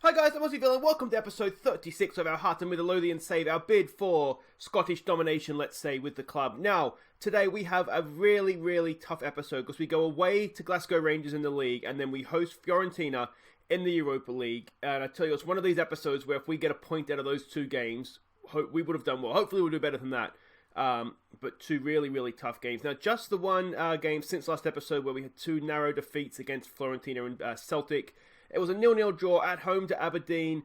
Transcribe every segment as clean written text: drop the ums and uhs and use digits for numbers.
Hi guys, I'm Aussie Villain. Welcome to episode 36 of our Hearts of Midlothian save, our bid for Scottish domination, let's say, with the club. Now, today we have a really tough episode because we go away to Glasgow Rangers in the league and then we host Fiorentina in the Europa League. And I tell you, it's one of these episodes where if we get a point out of those two games, we would have done well. Hopefully we'll do better than that. But two really tough games. Now, just the one game since last episode where we had two narrow defeats against Fiorentina and Celtic. It was a 0-0 draw at home to Aberdeen.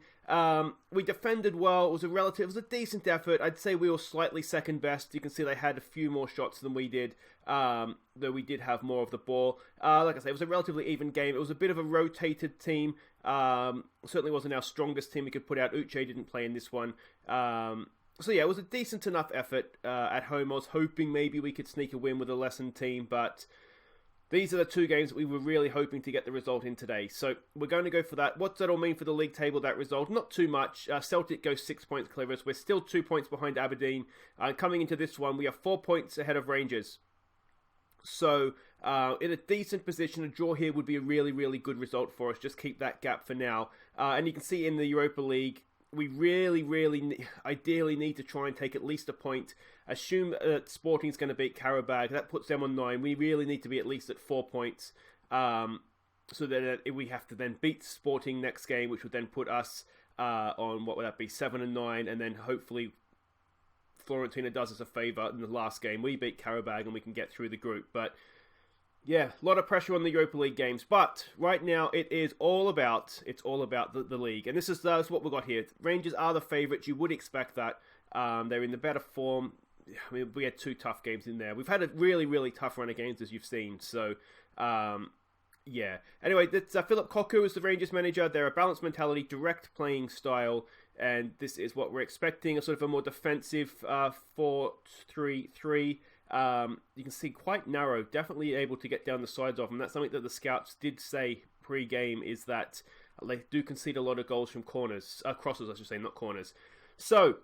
We defended well. It was a decent effort. I'd say we were slightly second best. You can see they had a few more shots than we did, though we did have more of the ball. Like I say, it was a relatively even game. It was a bit of a rotated team. Certainly wasn't our strongest team we could put out. Uche didn't play in this one. So yeah, it was a decent enough effort at home. I was hoping maybe we could sneak a win with a lessened team, but these are the two games that we were really hoping to get the result in today. So we're going to go for that. What's that all mean for the league table, that result? Not too much. Celtic goes 6 points clear of us. We're still 2 points behind Aberdeen. Coming into this one, we are 4 points ahead of Rangers. So in a decent position, a draw here would be a really good result for us. Just keep that gap for now. And you can see in the Europa League, we really ideally need to try and take at least a point. Assume that Sporting's going to beat Qarabag. That puts them on 9. We really need to be at least at 4 points. So that we have to then beat Sporting next game, which would then put us on, what would that be, 7 and 9. And then hopefully Fiorentina does us a favour in the last game. We beat Qarabag and we can get through the group. But yeah, a lot of pressure on the Europa League games. But right now, it's all about the league. And this is what we've got here. Rangers are the favourites. You would expect that. They're in the better form. I mean, we had two tough games in there. We've had a really tough run of games, as you've seen. So, yeah. Anyway, that's Philip Koku is the Rangers manager. They're a balanced mentality, direct playing style. And this is what we're expecting. A sort of a more defensive 4-3-3. You can see quite narrow, definitely able to get down the sides of them. That's something that the scouts did say pre-game, is that they do concede a lot of goals from corners, crosses I should say, not corners. So,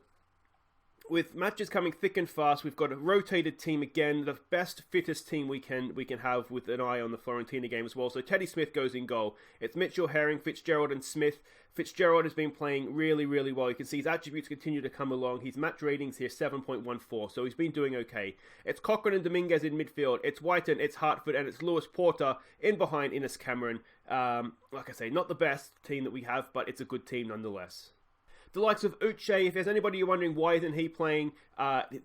with matches coming thick and fast, we've got a rotated team again, the best, fittest team we can have, with an eye on the Fiorentina game as well. So Teddy Smith goes in goal. It's Mitchell, Herring, Fitzgerald and Smith. Fitzgerald has been playing really well. You can see his attributes continue to come along. His match ratings here 7.14, so he's been doing okay. It's Cochrane and Dominguez in midfield. It's Whiten, it's Hartford, and it's Lewis Porter in behind Innes Cameron. Like I say, not the best team that we have, but it's a good team nonetheless. The likes of Uche, if there's anybody you're wondering why isn't he playing,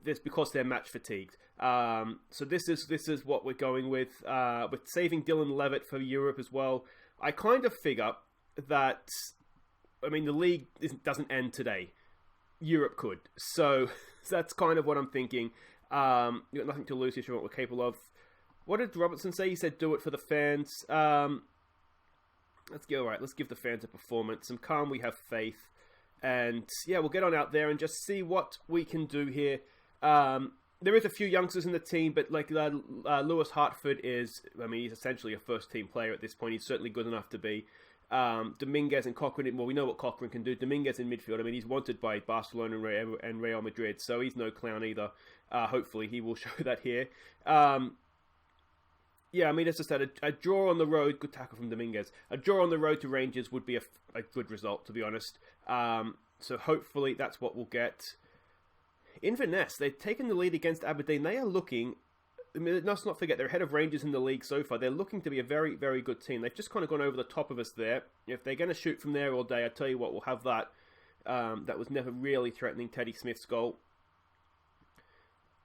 it's because they're match fatigued. So this is what we're going with saving Dylan Levitt for Europe as well. I kind of figure that, I mean, the league doesn't end today. Europe could. So that's kind of what I'm thinking. You've got nothing to lose if you're what we're capable of. What did Robertson say? He said do it for the fans. Let's go, alright, let's give the fans a performance. Some calm, we have faith. And yeah, we'll get on out there and just see what we can do here. There is a few youngsters in the team, but like Lewis Hartford is, I mean, he's essentially a first-team player at this point. He's certainly good enough to be. Dominguez and Cochrane, well, we know what Cochrane can do. Dominguez in midfield, I mean, he's wanted by Barcelona and Real Madrid, so he's no clown either. Hopefully, he will show that here. Yeah, I mean, as I said, a draw on the road, good tackle from Dominguez. A draw on the road to Rangers would be a good result, to be honest. So hopefully that's what we'll get. Inverness, they've taken the lead against Aberdeen. They are looking, I mean, let's not forget, they're ahead of Rangers in the league so far. They're looking to be a very good team. They've just kind of gone over the top of us there. If they're going to shoot from there all day, I tell you what, we'll have that. That was never really threatening Teddy Smith's goal.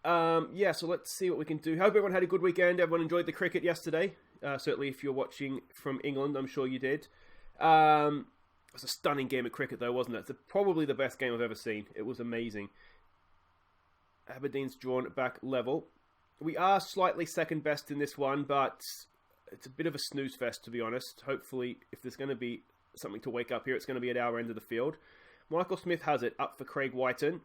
Yeah, so let's see what we can do. Hope everyone had a good weekend. Everyone enjoyed the cricket yesterday. Certainly if you're watching from England, I'm sure you did. It was a stunning game of cricket though, wasn't it? It's probably the best game I've ever seen. It was amazing. Aberdeen's drawn back level. We are slightly second best in this one, but it's a bit of a snooze fest, to be honest. Hopefully, if there's going to be something to wake up here, it's going to be at our end of the field. Michael Smith has it up for Craig Whiten.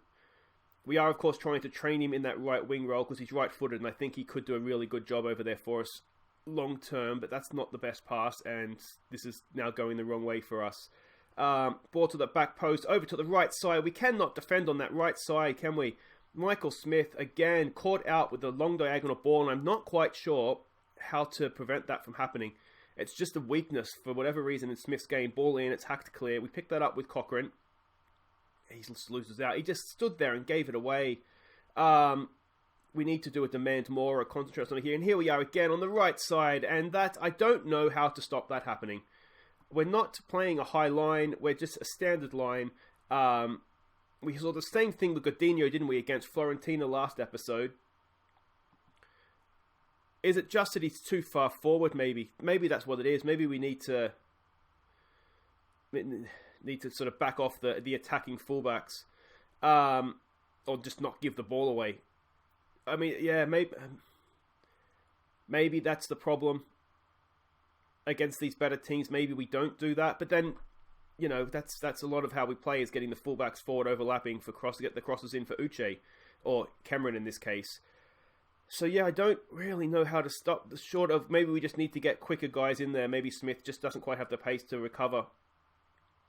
We are, of course, trying to train him in that right wing role because he's right-footed, and I think he could do a really good job over there for us long term, but that's not the best pass, and this is now going the wrong way for us. Ball to the back post, over to the right side. We cannot defend on that right side, can we? Michael Smith, again, caught out with the long diagonal ball, and I'm not quite sure how to prevent that from happening. It's just a weakness for whatever reason in Smith's game. Ball in, it's hacked clear. We picked that up with Cochrane. He just loses out. He just stood there and gave it away. We need to do a demand more or concentrate on it here. And here we are again on the right side. And that, I don't know how to stop that happening. We're not playing a high line. We're just a standard line. We saw the same thing with Godinho, didn't we, against Fiorentina last episode. Is it just that he's too far forward, maybe? Maybe that's what it is. Maybe we need to sort of back off the attacking fullbacks. Or just not give the ball away. I mean, yeah, maybe that's the problem against these better teams. Maybe we don't do that, but then, you know, that's a lot of how we play, is getting the fullbacks forward, overlapping for get the crosses in for Uche, or Cameron in this case. So yeah, I don't really know how to stop the short of maybe we just need to get quicker guys in there. Maybe Smith just doesn't quite have the pace to recover.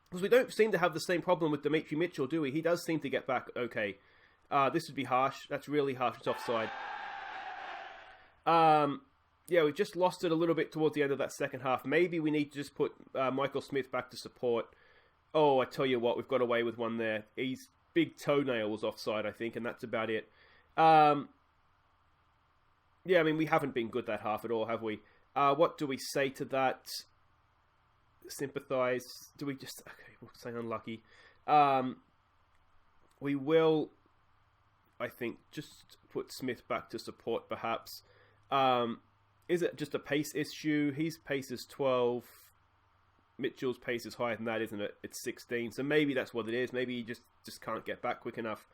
Because we don't seem to have the same problem with Dimitri Mitchell, do we? He does seem to get back okay. This would be harsh. That's really harsh. It's offside. Yeah, we just lost it a little bit towards the end of that second half. Maybe we need to just put Michael Smith back to support. Oh, I tell you what, we've got away with one there. His big toenail was offside, I think, and that's about it. Yeah, I mean, we haven't been good that half at all, have we? What do we say to that? Sympathise? Do we just... Okay, we'll say unlucky. We will, I think, just put Smith back to support, perhaps. Is it just a pace issue? His pace is 12. Mitchell's pace is higher than that, isn't it? It's 16. So maybe that's what it is. Maybe he just can't get back quick enough.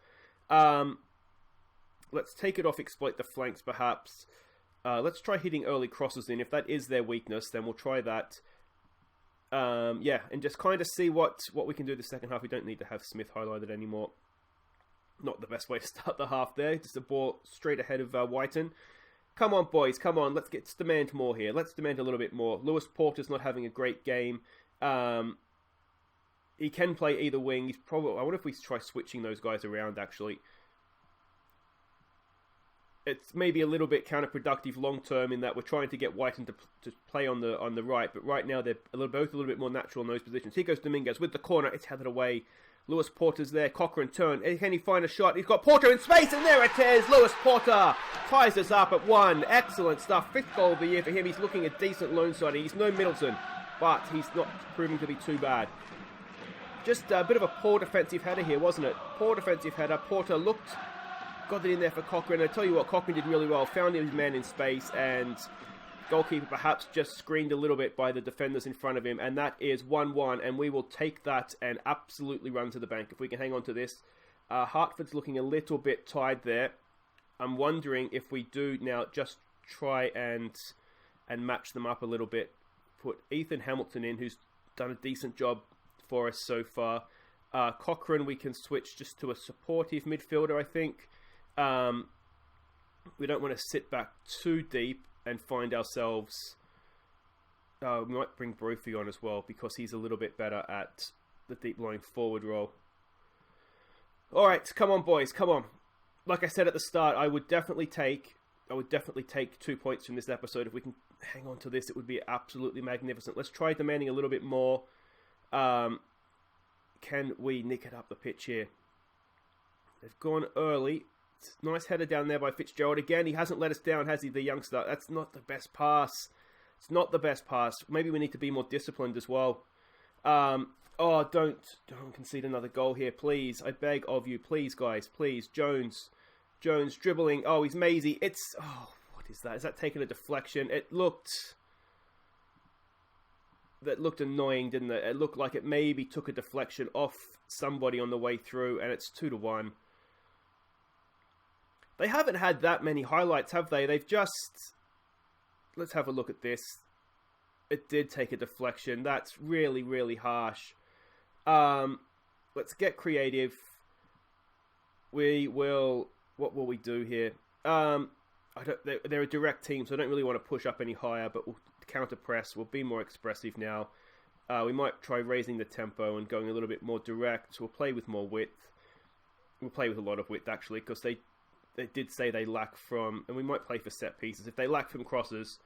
Let's take it off, exploit the flanks, perhaps. Let's try hitting early crosses in. If that is their weakness, then we'll try that. Yeah, and just kind of see what we can do the second half. We don't need to have Smith highlighted anymore. Not the best way to start the half there. Just a ball straight ahead of Whiten. Come on, boys. Come on. Let's demand more here. Let's demand a little bit more. Lewis Porter's not having a great game. He can play either wing. He's probably... I wonder if we try switching those guys around, actually. It's maybe a little bit counterproductive long term in that we're trying to get Whiten to play on the right, but right now they're both a little bit more natural in those positions. Here goes Dominguez with the corner. It's headed away. Lewis Porter's there. Cochrane turn. Can he find a shot? He's got Porter in space, and there it is. Lewis Porter ties us up at 1. Excellent stuff. 5th goal of the year for him. He's looking a decent loan signing. He's no Middleton, but he's not proving to be too bad. Just a bit of a poor defensive header here, wasn't it? Poor defensive header. Porter got it in there for Cochrane. I tell you what, Cochrane did really well. Found his man in space, and goalkeeper perhaps just screened a little bit by the defenders in front of him, and that is 1-1, and we will take that and absolutely run to the bank if we can hang on to this. Hartford's looking a little bit tied there. I'm wondering if we do now just try and match them up a little bit. Put Ethan Hamilton in, who's done a decent job for us so far. Cochrane we can switch just to a supportive midfielder, I think. We don't want to sit back too deep and find ourselves... we might bring Brophy on as well, because he's a little bit better at the deep lying forward role. Alright, come on boys, come on. Like I said at the start, I would definitely take 2 points from this episode. If we can hang on to this, it would be absolutely magnificent. Let's try demanding a little bit more. Can we nick it up the pitch here? They've gone early. Nice header down there by Fitzgerald. Again, he hasn't let us down, has he, the youngster? That's not the best pass. It's not the best pass. Maybe we need to be more disciplined as well. Oh, don't concede another goal here, please. I beg of you. Please, guys. Please. Jones dribbling. Oh, he's Maisie. Oh, what is that? Is that taking a deflection? That looked annoying, didn't it? It looked like it maybe took a deflection off somebody on the way through, and it's 2-1. They haven't had that many highlights, have they? They've just... Let's have a look at this. It did take a deflection. That's really, really harsh. Let's get creative. What will we do here? They're a direct team, so I don't really want to push up any higher, but we'll counter press. We'll be more expressive now. We might try raising the tempo and going a little bit more direct. We'll play with more width. We'll play with a lot of width, actually, because they did say they lack from... And we might play for set pieces. If they lack from crosses,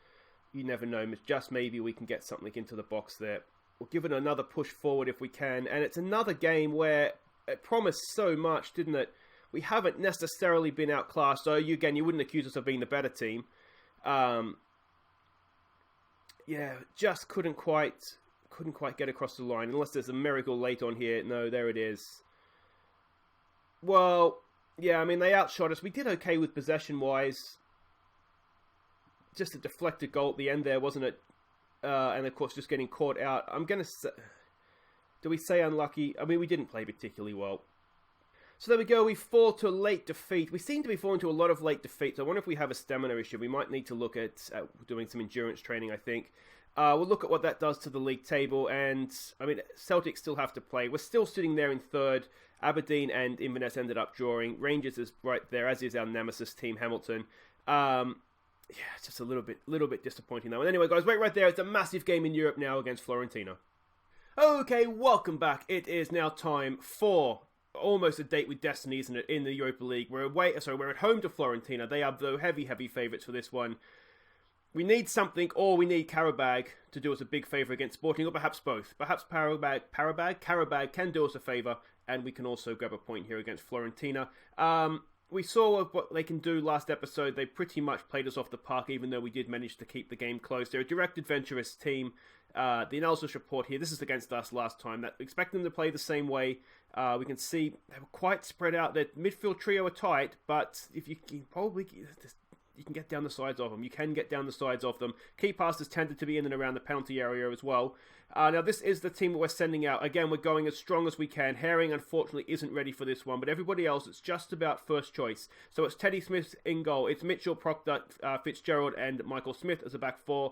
you never know. Just maybe we can get something into the box there. We'll give it another push forward if we can. And it's another game where it promised so much, didn't it? We haven't necessarily been outclassed. So you wouldn't accuse us of being the better team. Just couldn't quite get across the line. Unless there's a miracle late on here. No, there it is. Well, yeah, I mean, they outshot us. We did okay with possession-wise. Just a deflected goal at the end there, wasn't it? And, of course, just getting caught out. I'm going to say... Do we say unlucky? I mean, we didn't play particularly well. So there we go. We fall to a late defeat. We seem to be falling to a lot of late defeats. I wonder if we have a stamina issue. We might need to look at doing some endurance training, I think. We'll look at what that does to the league table. And, I mean, Celtic still have to play. We're still sitting there in third. Aberdeen and Inverness ended up drawing. Rangers is right there, as is our nemesis team, Hamilton. It's just a little bit disappointing though. And anyway, guys, wait right there. It's a massive game in Europe now against Fiorentina. Okay, welcome back. It is now time for almost a date with destiny, isn't it? In the Europa League, we're at home to Fiorentina. They are the heavy favourites for this one. We need something, or we need Karabag to do us a big favour against Sporting, or perhaps both. Perhaps Karabag can do us a favour, and we can also grab a point here against Fiorentina. We saw what they can do last episode. They pretty much played us off the park, even though we did manage to keep the game close. They're a direct adventurous team. The analysis report here, this is against us last time. That expect them to play the same way. We can see they were quite spread out. Their midfield trio are tight, but if you can you can get down the sides of them. You can get down the sides of them. Key passes tended to be in and around the penalty area as well. Now, this is the team that we're sending out. Again, we're going as strong as we can. Herring, unfortunately, isn't ready for this one, but everybody else, it's just about first choice. So it's Teddy Smith in goal. It's Mitchell, Proctor, Fitzgerald, and Michael Smith as a back four.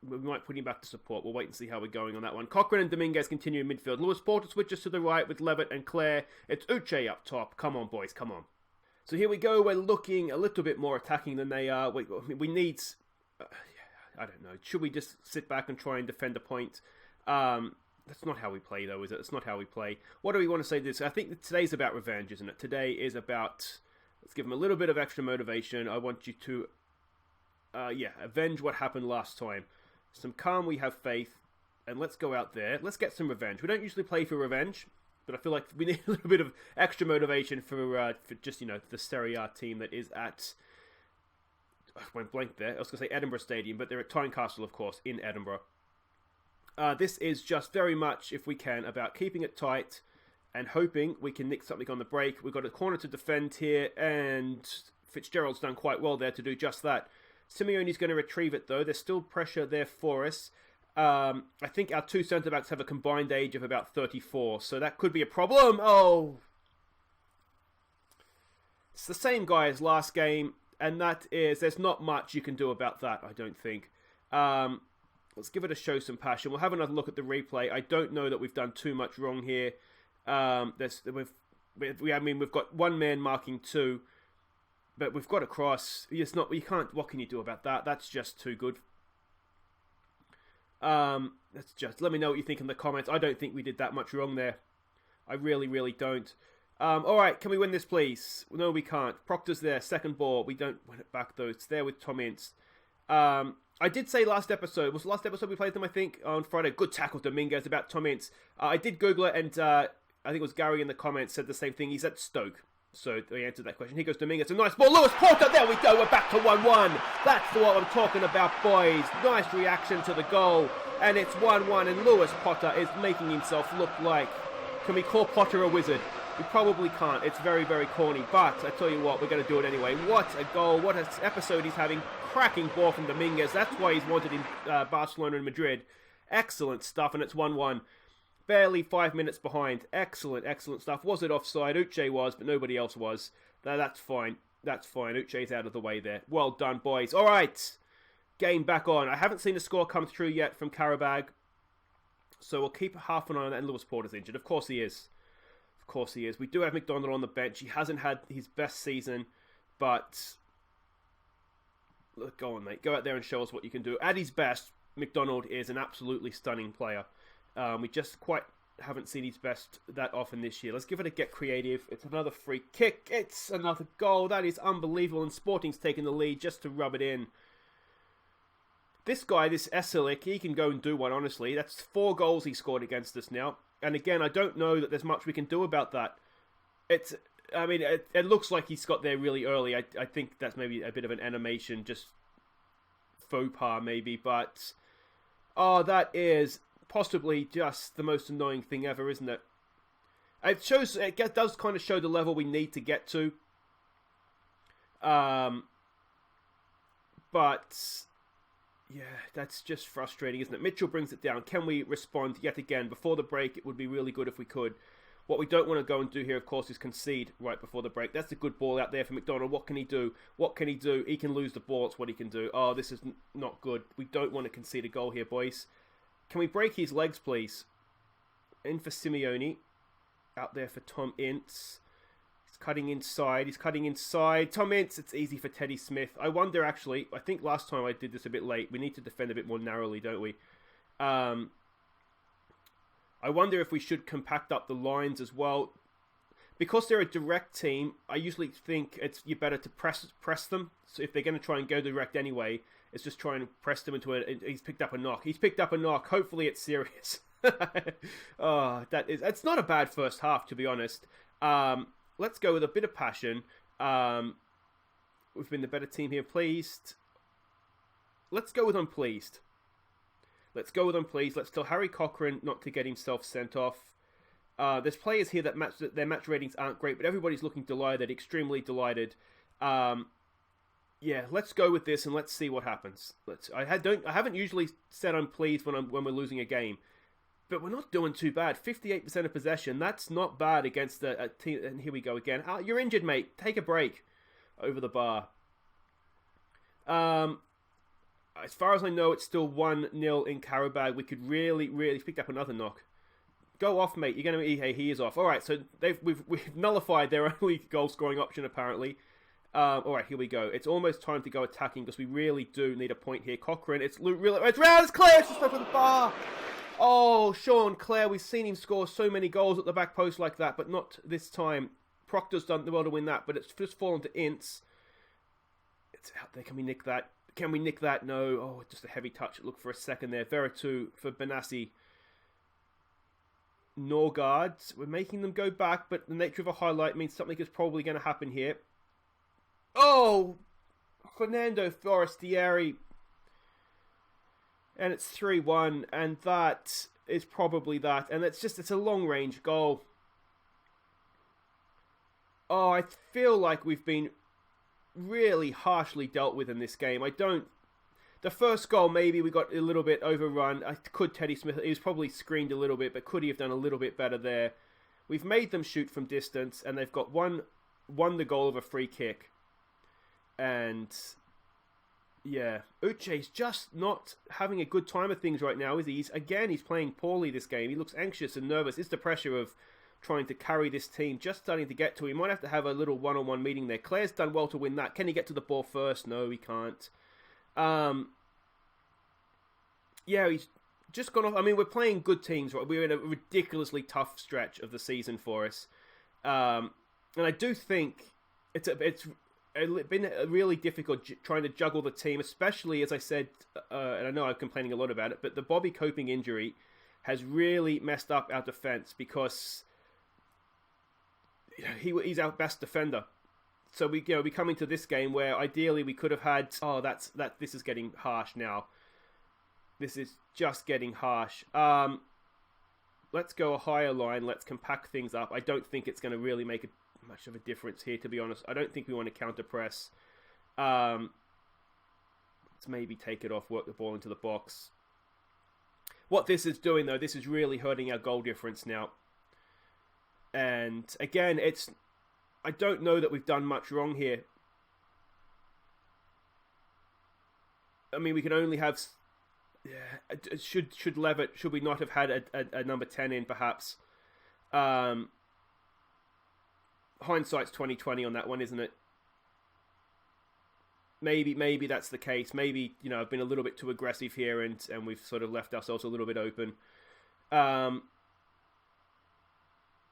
We might put him back to support. We'll wait and see how we're going on that one. Cochrane and Dominguez continue in midfield. Lewis Porter switches to the right with Levitt and Clare. It's Uche up top. Come on, boys, come on. So here we go. We're looking a little bit more attacking than they are. We need... I don't know. Should we just sit back and try and defend a point? That's not how we play, though, is it? It's not how we play. What do we want to say to this? I think that today's about revenge, isn't it? Today is about... Let's give them a little bit of extra motivation. I want you to... avenge what happened last time. Some calm, we have faith. And let's go out there. Let's get some revenge. We don't usually play for revenge, but I feel like we need a little bit of extra motivation for just, the Serie A team that is at... I went blank there. I was going to say Edinburgh Stadium, but they're at Tynecastle, of course, in Edinburgh. This is just very much, if we can, about keeping it tight and hoping we can nick something on the break. We've got a corner to defend here, and Fitzgerald's done quite well there to do just that. Simeone's going to retrieve it, though. There's still pressure there for us. I think our two centre-backs have a combined age of about 34, so that could be a problem. Oh! It's the same guy as last game. And that is, there's not much you can do about that, I don't think. Let's give it a show some passion. We'll have another look at the replay. I don't know that we've done too much wrong here. We've got one man marking two, but we've got a cross. It's not. You can't. What can you do about that? That's just too good. Let me know what you think in the comments. I don't think we did that much wrong there. I really, really don't. Alright, can we win this, please? No, we can't. Proctor's there, second ball. We don't win it back, though. It's there with Tom Ince. I did say last episode, was the last episode we played them, I think, on Friday? Good tackle, Dominguez, about Tom Ince. I did Google it, and I think it was Gary in the comments said the same thing. He's at Stoke. So they answered that question. Here goes Dominguez. A nice ball. Lewis Porter, there we go. We're back to 1-1. That's what I'm talking about, boys. Nice reaction to the goal. And it's 1-1, and Lewis Potter is making himself look like... Can we call Potter a wizard? We probably can't. It's very, very corny. But I tell you what, we're going to do it anyway. What a goal. What an episode he's having. Cracking ball from Dominguez. That's why he's wanted in Barcelona and Madrid. Excellent stuff. And it's 1-1. Barely 5 minutes behind. Excellent, excellent stuff. Was it offside? Uche was, but nobody else was. That's fine. That's fine. Uche's out of the way there. Well done, boys. All right. Game back on. I haven't seen the score come through yet from Karabag. So we'll keep half an eye on that. And Lewis Porter's injured. Of course he is. Of course he is. We do have McDonald on the bench. He hasn't had his best season, but look, go on, mate. Go out there and show us what you can do. At his best, McDonald is an absolutely stunning player. We just quite haven't seen his best that often this year. Let's give it a get creative. It's another free kick. It's another goal. That is unbelievable. And Sporting's taking the lead just to rub it in. this guy, this Esilic, he can go and do one, honestly. That's 4 goals he scored against us now. And again, I don't know that there's much we can do about that. It looks like he's got there really early. I think that's maybe a bit of an animation, just faux pas maybe. But, that is possibly just the most annoying thing ever, isn't it? It does kind of show the level we need to get to. But, yeah, that's just frustrating, isn't it? Mitchell brings it down. Can we respond yet again? Before the break, it would be really good if we could. What we don't want to go and do here, of course, is concede right before the break. That's a good ball out there for McDonald. What can he do? What can he do? He can lose the ball. It's what he can do. Oh, this is not good. We don't want to concede a goal here, boys. Can we break his legs, please? In for Simeone. Out there for Tom Ince. He's cutting inside. Tom Ince, it's easy for Teddy Smith. I wonder, actually, I think last time I did this a bit late. We need to defend a bit more narrowly, don't we? I wonder if we should compact up the lines as well. Because they're a direct team, I usually think you're better to press them. So if they're going to try and go direct anyway, it's just try and press them into it. He's picked up a knock. Hopefully it's serious. It's not a bad first half, to be honest. Let's go with a bit of passion. We've been the better team here. Pleased. Let's go with unpleased. Let's tell Harry Cochrane not to get himself sent off. There's players here that their match ratings aren't great, but everybody's looking delighted, extremely delighted. Yeah, let's go with this and let's see what happens. I haven't usually said I'm pleased when we're losing a game, but we're not doing too bad. 58% of possession, that's not bad against a team. And here we go again. You're injured, mate. Take a break. Over the bar. As far as I know, it's still 1-0 in Karabag. We could really pick up another knock. Go off, mate. You're going to... Hey, he is off. All right, so we've nullified their only goal-scoring option, apparently. All right, here we go. It's almost time to go attacking because we really do need a point here. Cochrane, it's round. It's Clare. It's just over the bar. Oh, Sean Clare. We've seen him score so many goals at the back post like that, but not this time. Proctor's done well to win that, but it's just fallen to Ince. It's out there. Can we nick that? No. Oh, just a heavy touch. Look for a second there. Veretout for Benassi. Norgard. We're making them go back, but the nature of a highlight means something is probably going to happen here. Oh! Fernando Forestieri. And it's 3-1, and that is probably that. And it's a long-range goal. Oh, I feel like we've been really harshly dealt with in this game. The first goal, maybe we got a little bit overrun. Teddy Smith, he was probably screened a little bit, but could he have done a little bit better there? We've made them shoot from distance, and they've got won the goal of a free kick. And yeah, Uche's just not having a good time of things right now, is he? He's playing poorly this game. He looks anxious and nervous. It's the pressure of trying to carry this team, just starting to get to him. Might have to have a little one-on-one meeting there. Claire's done well to win that. Can he get to the ball first? No, he can't. Yeah, he's just gone off. I mean, we're playing good teams, right? We're in a ridiculously tough stretch of the season for us. And I do think it's been really difficult trying to juggle the team, especially, as I said, and I know I'm complaining a lot about it, but the Bobby Coping injury has really messed up our defense because he's our best defender. So we come into this game where ideally we could have had. This is getting harsh now. This is just getting harsh. Let's go a higher line. Let's compact things up. I don't think it's going to really make much of a difference here, to be honest. I don't think we want to counter press. Let's maybe take it off, work the ball into the box. What this is doing, though, this is really hurting our goal difference now. And again, I don't know that we've done much wrong here. I mean, we can only have... Yeah, should Levitt, should we not have had a number 10 in, perhaps? Hindsight's 20/20 on that one, isn't it? Maybe that's the case. Maybe, I've been a little bit too aggressive here and we've sort of left ourselves a little bit open.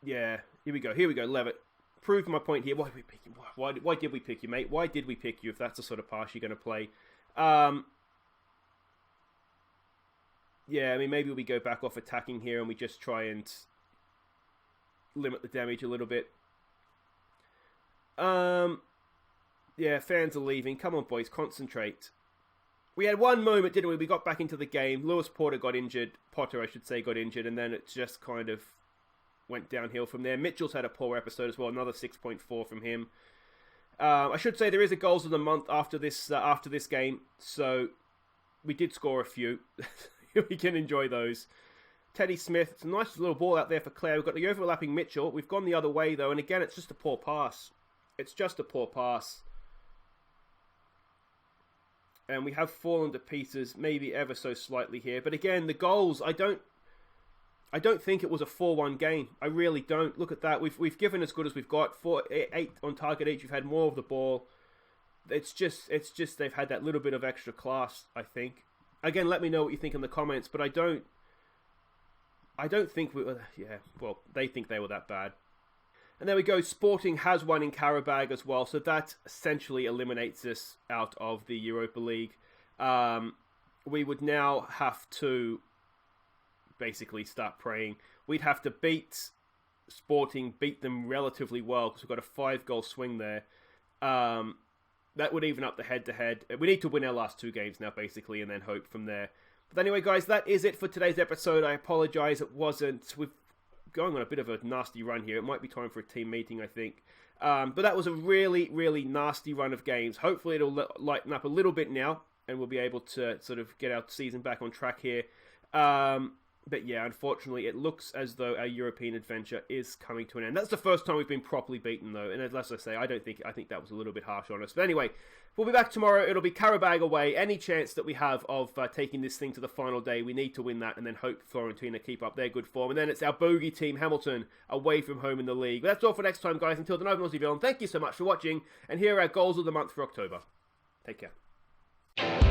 Yeah, here we go, Levitt. Prove my point here. Why did we pick you? Why did we pick you, mate? Why did we pick you if that's the sort of pass you're going to play? Yeah, I mean, maybe we go back off attacking here and we just try and limit the damage a little bit. Yeah, fans are leaving. Come on, boys, concentrate. We had one moment, didn't we? We got back into the game. Lewis Potter, got injured, and then it just kind of went downhill from there. Mitchell's had a poor episode as well, another 6.4 from him. I should say there is a goals of the month after this game, so we did score a few. We can enjoy those. Teddy Smith, it's a nice little ball out there for Claire. We've got the overlapping Mitchell. We've gone the other way, though, and again, it's just a poor pass. It's just a poor pass. And we have fallen to pieces, maybe ever so slightly here. But again, the goals, I don't think it was a 4-1 game. I really don't. Look at that. We've given as good as we've got. 8 on target each. We've had more of the ball. It's just they've had that little bit of extra class, I think. Again, let me know what you think in the comments. But I don't think we were. Yeah, well, they think they were that bad. And there we go. Sporting has won in Karabag as well, so that essentially eliminates us out of the Europa League. We would now have to basically start praying. We'd have to beat Sporting, beat them relatively well, because we've got a 5-goal swing there. That would even up the head-to-head. We need to win our last 2 games now, basically, and then hope from there. But anyway, guys, that is it for today's episode. I apologise, it wasn't. We're going on a bit of a nasty run here. It might be time for a team meeting, I think. But that was a really, really nasty run of games. Hopefully it'll lighten up a little bit now, and we'll be able to sort of get our season back on track here. But yeah, unfortunately, it looks as though our European adventure is coming to an end. That's the first time we've been properly beaten, though. And as I say, I think that was a little bit harsh on us. But anyway, we'll be back tomorrow. It'll be Karabag away. Any chance that we have of taking this thing to the final day, we need to win that and then hope Fiorentina keep up their good form. And then it's our bogey team, Hamilton, away from home in the league. But that's all for next time, guys. Until then, I've been Aussie Villain. Thank you so much for watching. And here are our goals of the month for October. Take care.